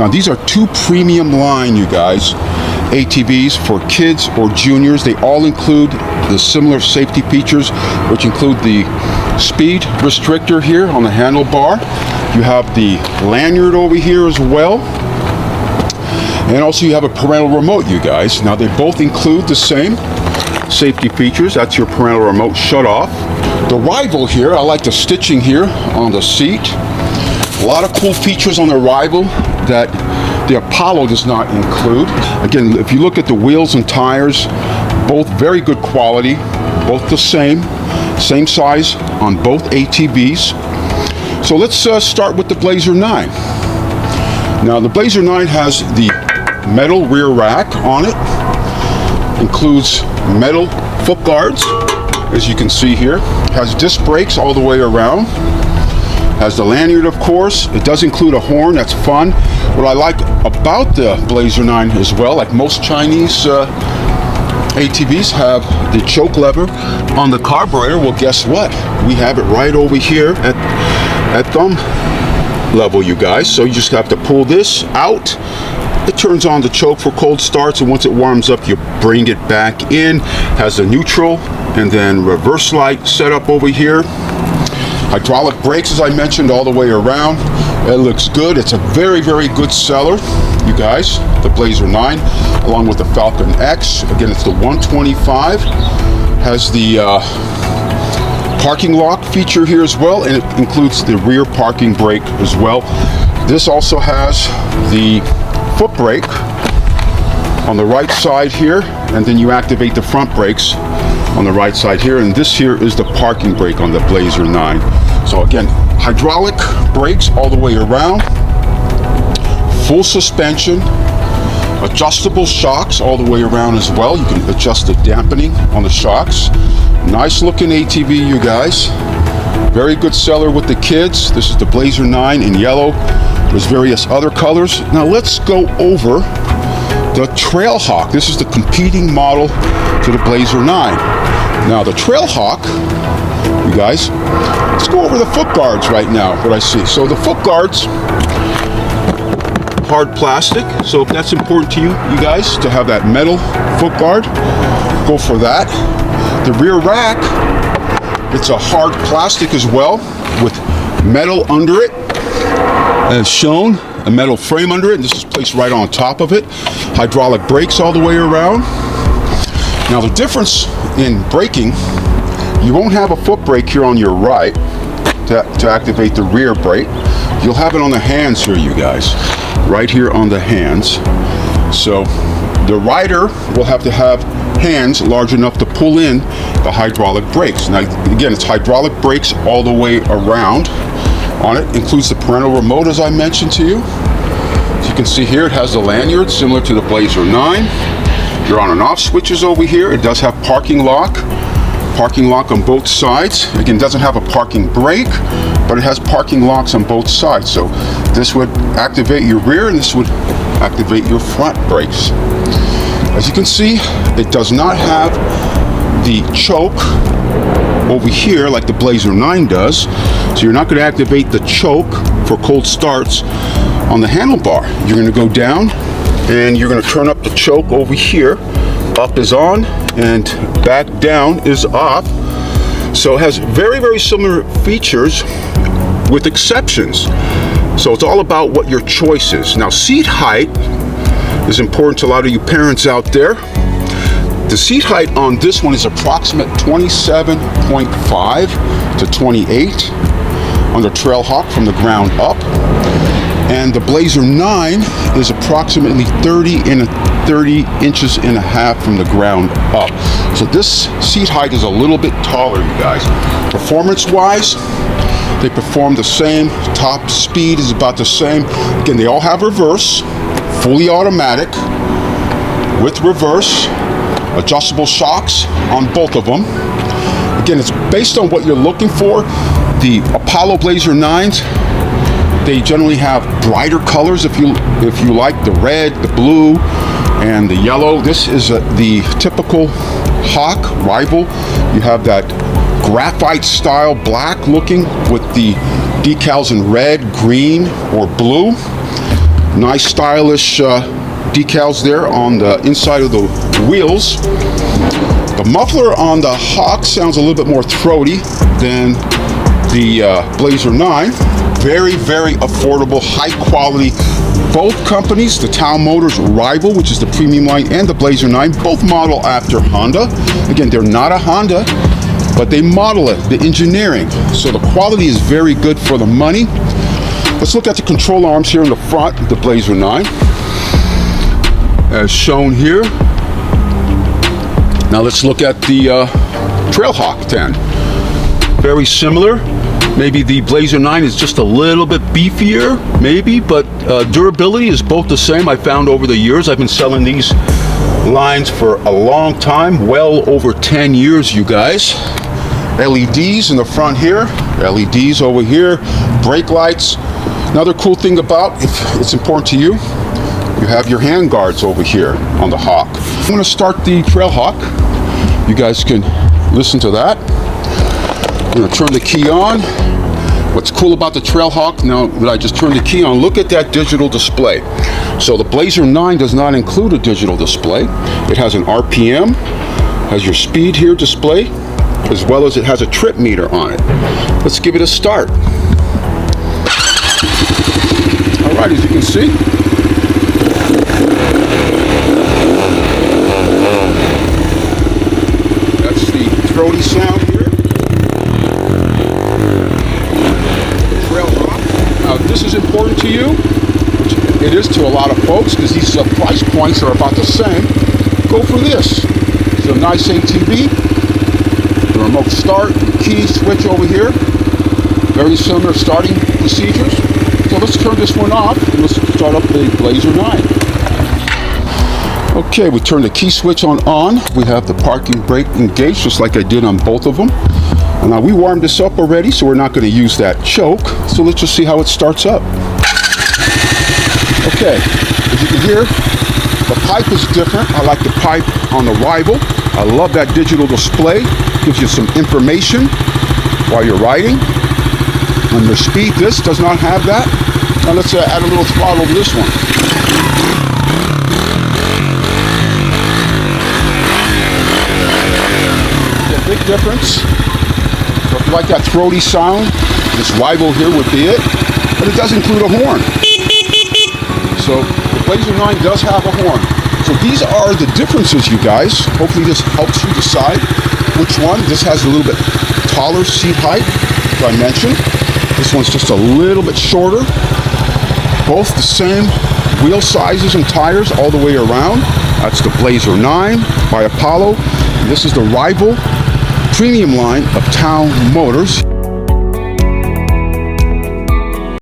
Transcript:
Now these are two premium line, you guys, ATVs for kids or juniors. They all include the similar safety features, which include the speed restrictor here on the handlebar. You have the lanyard over here as well. And also you have a parental remote, you guys. Now they both include the same safety features. That's your parental remote shut off. The rival here, I like the stitching here on the seat. A lot of cool features on the rival that the Apollo does not include. Again, if you look at the wheels and tires, both very good quality, both the same size on both ATVs. So let's start with the Blazer 9. Now the Blazer 9 has the metal rear rack on it, includes metal foot guards, as you can see here, has disc brakes all the way around, has the lanyard, of course. It does include a horn. That's fun. What I like about the Blazer 9 as well, like most Chinese ATVs have the choke lever on the carburetor. Well, guess what? We have it right over here at thumb level, you guys. So you just have to pull this out. It turns on the choke for cold starts, and once it warms up, you bring it back in. Has a neutral and then reverse light setup over here. Hydraulic brakes, as I mentioned, all the way around. It looks good. It's a very, very good seller, you guys. The Blazer 9, along with the Falcon X. Again, it's the 125. Has the parking lock feature here as well, and it includes the rear parking brake as well. This also has the foot brake on the right side here, and then you activate the front brakes on the right side here, and this here is the parking brake on the Blazer 9. So again, hydraulic brakes all the way around, full suspension, adjustable shocks all the way around as well. You can adjust the dampening on the shocks. Nice looking ATV, you guys. Very good seller with the kids. This is the Blazer 9 in yellow. There's various other colors. Now let's go over the Trail Hawk. This is the competing model to the Blazer 9. Now the Trail Hawk, you guys, let's go over the foot guards right now, what I see. So the foot guards, hard plastic. So if that's important to you, you guys, to have that metal foot guard, go for that. The rear rack, it's a hard plastic as well with metal under it, as shown. A metal frame under it, and this is placed right on top of it. Hydraulic brakes all the way around. Now the difference in braking, you won't have a foot brake here on your right to activate the rear brake. You'll have it on the hands here, you guys, right here on the hands. So the rider will have to have hands large enough to pull in the hydraulic brakes. Now again, it's hydraulic brakes all the way around. On it includes the parental remote, as I mentioned to you. As you can see here, it has the lanyard similar to the Blazer 9. Your on and off switches over here. It does have parking lock on both sides. Again, it doesn't have a parking brake, but it has parking locks on both sides. So this would activate your rear, and this would activate your front brakes. As you can see, it does not have the choke over here like the Blazer 9 does. So you're not going to activate the choke for cold starts on the handlebar. You're going to go down and you're going to turn up the choke over here. Up is on and back down is off. So it has very, very similar features with exceptions. So it's all about what your choice is. Now seat height is important to a lot of you parents out there. The seat height on this one is approximate 27.5 to 28 on the Trail Hawk from the ground up. And the Blazer 9 is approximately 30 inches and a half from the ground up. So this seat height is a little bit taller, you guys. Performance-wise, they perform the same. Top speed is about the same. Again, they all have reverse, fully automatic with reverse. Adjustable shocks on both of them. Again, it's based on what you're looking for. The Apollo Blazer 9s, they generally have brighter colors if you like the red, the blue, and the yellow. This is the typical Hawk rival. You have that graphite style black looking with the decals in red, green, or blue. Nice stylish decals there on the inside of the wheels. The muffler on the Hawk sounds a little bit more throaty than the Blazer 9. Very, very affordable, high quality. Both companies, the TaoTao Motors rival, which is the premium line, and the Blazer 9, both model after Honda. Again, they're not a Honda, but they model it, the engineering. So the quality is very good for the money. Let's look at the control arms here in the front, the Blazer 9, as shown here. Now let's look at the Trail Hawk 10. Very similar. Maybe the Blazer 9 is just a little bit beefier, maybe, but durability is both the same. I found over the years, I've been selling these lines for a long time, well over 10 years, you guys. LEDs in the front here, LEDs over here, brake lights. Another cool thing about, if it's important to you, you have your hand guards over here on the Hawk. I'm going to start the Trail Hawk. You guys can listen to that. I'm going to turn the key on. What's cool about the Trail Hawk, now that I just turned the key on, look at that digital display. So the Blazer 9 does not include a digital display. It has an RPM, has your speed here display, as well as it has a trip meter on it. Let's give it a start. All right, as you can see, that's the throaty sound here. This is important to you. It is to a lot of folks because these price points are about the same. Go for this. It's a nice ATV. The remote start, key switch over here. Very similar starting procedures. So let's turn this one off and let's start up the Blazer 9. Okay, we turn the key switch on. We have the parking brake engaged just like I did on both of them. Now we warmed this up already, so we're not going to use that choke. So let's just see how it starts up. Okay, as you can hear, the pipe is different. I like the pipe on the rival. I love that digital display. Gives you some information while you're riding. On your speed, this does not have that. Now let's add a little throttle to this one. Yeah, big difference. So if you like that throaty sound, this rival here would be it. But it does include a horn. So the Blazer 9 does have a horn. So these are the differences, you guys. Hopefully this helps you decide which one. This has a little bit taller seat height, as I mentioned. This one's just a little bit shorter. Both the same wheel sizes and tires all the way around. That's the Blazer 9 by Apollo. And this is the rival premium line of TaoTao Motors.